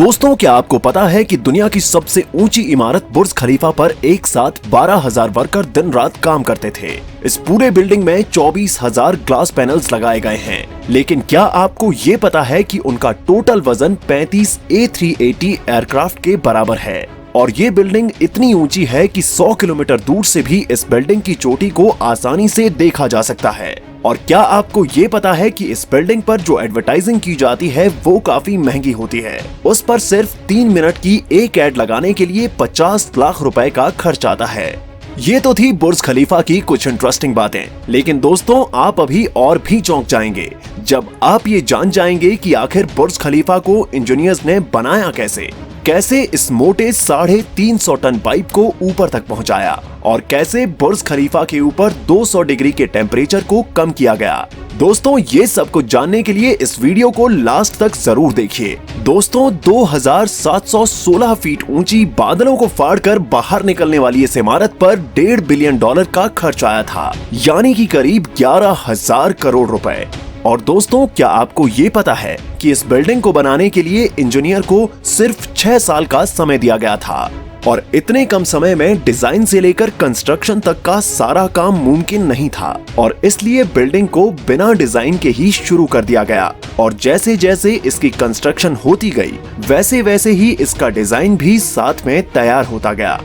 दोस्तों, क्या आपको पता है कि दुनिया की सबसे ऊंची इमारत बुर्ज खलीफा पर एक साथ 12,000 वर्कर दिन रात काम करते थे। इस पूरे बिल्डिंग में 24,000 ग्लास पैनल्स लगाए गए हैं। लेकिन क्या आपको ये पता है कि उनका टोटल वजन 35 A380 एयरक्राफ्ट के बराबर है। और ये बिल्डिंग इतनी ऊंची है कि 100 किलोमीटर दूर से भी इस बिल्डिंग की चोटी को आसानी से देखा जा सकता है। और क्या आपको ये पता है कि इस बिल्डिंग पर जो एडवर्टाइजिंग की जाती है वो काफी महंगी होती है। उस पर सिर्फ 3 मिनट की एक एड लगाने के लिए 50 लाख रुपए का खर्च आता है। ये तो थी बुर्ज खलीफा की कुछ इंटरेस्टिंग बातें, लेकिन दोस्तों आप अभी और भी चौंक जाएंगे जब आप ये जान जाएंगे कि आखिर बुर्ज खलीफा को इंजीनियर्स ने बनाया कैसे इस मोटे 350 टन पाइप को ऊपर तक पहुंचाया और कैसे बुर्ज खलीफा के ऊपर 200 डिग्री के टेम्परेचर को कम किया गया। दोस्तों ये सब कुछ जानने के लिए इस वीडियो को लास्ट तक जरूर देखिए। दोस्तों 2716 फीट ऊंची बादलों को फाड़कर बाहर निकलने वाली इस इमारत पर $1.5 बिलियन का खर्च आया था, यानी कि करीब 11,000 करोड़ रुपए। और दोस्तों क्या आपको ये पता है कि इस बिल्डिंग को बनाने के लिए इंजीनियर को सिर्फ 6 साल का समय दिया गया था और इतने कम समय में डिजाइन से लेकर कंस्ट्रक्शन तक का सारा काम मुमकिन नहीं था और इसलिए बिल्डिंग को बिना डिजाइन के ही शुरू कर दिया गया। और जैसे जैसे इसकी कंस्ट्रक्शन होती गई वैसे वैसे ही इसका डिजाइन भी साथ में तैयार होता गया।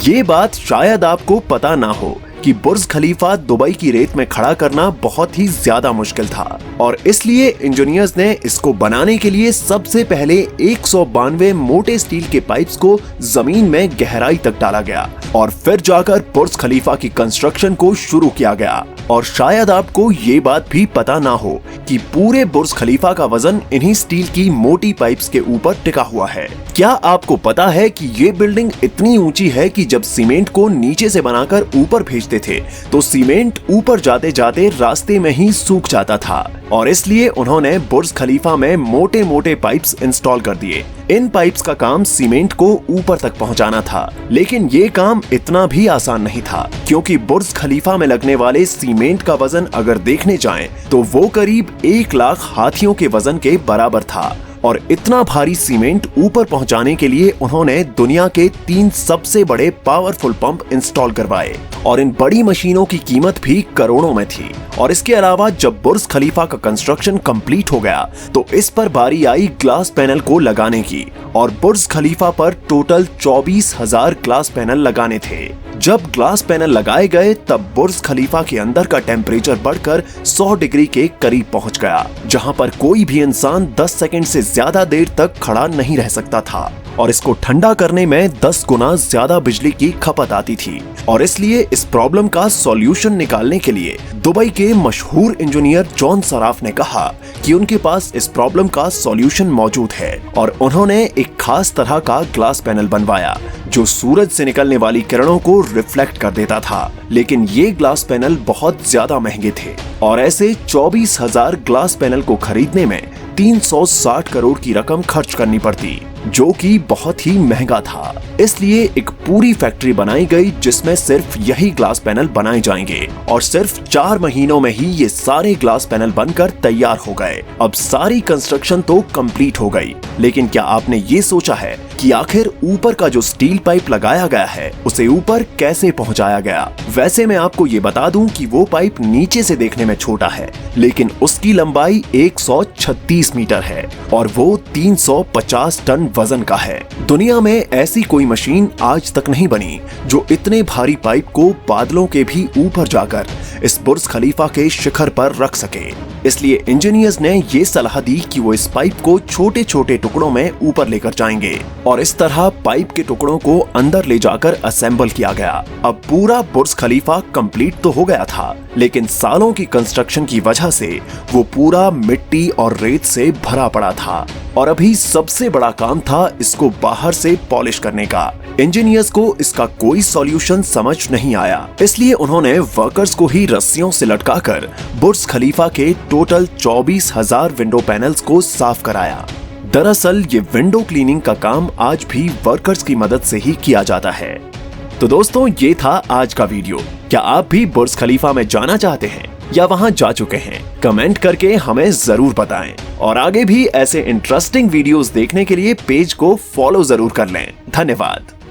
ये बात शायद आपको पता ना हो कि बुर्ज खलीफा दुबई की रेत में खड़ा करना बहुत ही ज्यादा मुश्किल था और इसलिए इंजीनियर्स ने इसको बनाने के लिए सबसे पहले 192 मोटे स्टील के पाइप्स को जमीन में गहराई तक डाला गया और फिर जाकर बुर्ज खलीफा की कंस्ट्रक्शन को शुरू किया गया। और शायद आपको ये बात भी पता ना हो कि पूरे बुर्ज खलीफा का वजन इन्हीं स्टील की मोटी पाइप्स के ऊपर टिका हुआ है। क्या आपको पता है कि ये बिल्डिंग इतनी ऊंची है कि जब सीमेंट को नीचे से बनाकर ऊपर भेजते थे तो सीमेंट ऊपर जाते जाते रास्ते में ही सूख जाता था और इसलिए उन्होंने बुर्ज खलीफा में मोटे मोटे पाइप्स इंस्टॉल कर दिए। इन पाइप्स का काम सीमेंट को ऊपर तक पहुंचाना था, लेकिन ये काम इतना भी आसान नहीं था क्योंकि बुर्ज खलीफा में लगने वाले सीमेंट का वजन अगर देखने जाएं तो वो करीब 1 लाख हाथियों के वजन के बराबर था। और इतना भारी सीमेंट ऊपर पहुंचाने के लिए उन्होंने दुनिया के 3 सबसे बड़े पावरफुल पंप इंस्टॉल करवाए और इन बड़ी मशीनों की कीमत भी करोड़ों में थी। और इसके अलावा जब बुर्ज खलीफा का कंस्ट्रक्शन कंप्लीट हो गया तो इस पर बारी आई ग्लास पैनल को लगाने की और बुर्ज खलीफा पर टोटल 24,000 ग्लास पैनल लगाने थे। जब ग्लास पैनल लगाए गए तब बुर्ज खलीफा के अंदर का टेम्परेचर बढ़कर 100 डिग्री के करीब पहुंच गया, जहां पर कोई भी इंसान 10 सेकंड से ज्यादा देर तक खड़ा नहीं रह सकता था और इसको ठंडा करने में 10 गुना ज्यादा बिजली की खपत आती थी। और इसलिए इस प्रॉब्लम का सॉल्यूशन निकालने के लिए दुबई के मशहूर इंजीनियर जॉन सराफ ने कहा कि उनके पास इस प्रॉब्लम का सॉल्यूशन मौजूद है और उन्होंने एक खास तरह का ग्लास पैनल बनवाया जो सूरज से निकलने वाली किरणों को रिफ्लेक्ट कर देता था। लेकिन ये ग्लास पैनल बहुत ज्यादा महंगे थे और ऐसे 24,000 ग्लास पैनल को खरीदने में 360 करोड़ की रकम खर्च करनी पड़ती, जो कि बहुत ही महंगा था। इसलिए एक पूरी फैक्ट्री बनाई गई जिसमें सिर्फ यही ग्लास पैनल बनाए जाएंगे और सिर्फ 4 महीनों में ही ये सारे ग्लास पैनल बनकर तैयार हो गए। अब सारी कंस्ट्रक्शन तो कंप्लीट हो गई, लेकिन क्या आपने ये सोचा है कि आखिर ऊपर का जो स्टील पाइप लगाया गया है उसे ऊपर कैसे पहुंचाया गया? वैसे मैं आपको ये बता दूं कि वो पाइप नीचे से देखने में छोटा है, लेकिन उसकी लंबाई 136 मीटर है और वो 350 टन वजन का है। दुनिया में ऐसी कोई मशीन आज तक नहीं बनी जो इतने भारी पाइप को बादलों के भी ऊपर जाकर इस बुर्ज खलीफा के शिखर पर रख सके। इसलिए इंजीनियर्स ने ये सलाह दी कि वो इस पाइप को छोटे छोटे टुकड़ों में ऊपर लेकर जाएंगे और इस तरह पाइप के टुकड़ों को अंदर ले जाकर असेंबल किया गया। अब पूरा बुर्ज खलीफा कंप्लीट तो हो गया था, लेकिन सालों की कंस्ट्रक्शन की वजह से वो पूरा मिट्टी और रेत से भरा पड़ा था और अभी सबसे बड़ा काम था इसको बाहर से पॉलिश करने का। इंजीनियर्स को इसका कोई सॉल्यूशन समझ नहीं आया, इसलिए उन्होंने वर्कर्स को ही रस्सियों से लटकाकर बुर्ज खलीफा के टोटल 24,000 विंडो पैनल्स को साफ कराया। दरअसल ये विंडो क्लीनिंग का काम आज भी वर्कर्स की मदद से ही किया जाता है। तो दोस्तों ये था आज का वीडियो। क्या आप भी बुर्ज खलीफा में जाना चाहते हैं? या वहां जा चुके हैं, कमेंट करके हमें जरूर बताएं। और आगे भी ऐसे इंटरेस्टिंग वीडियोस देखने के लिए पेज को फॉलो जरूर कर लें। धन्यवाद।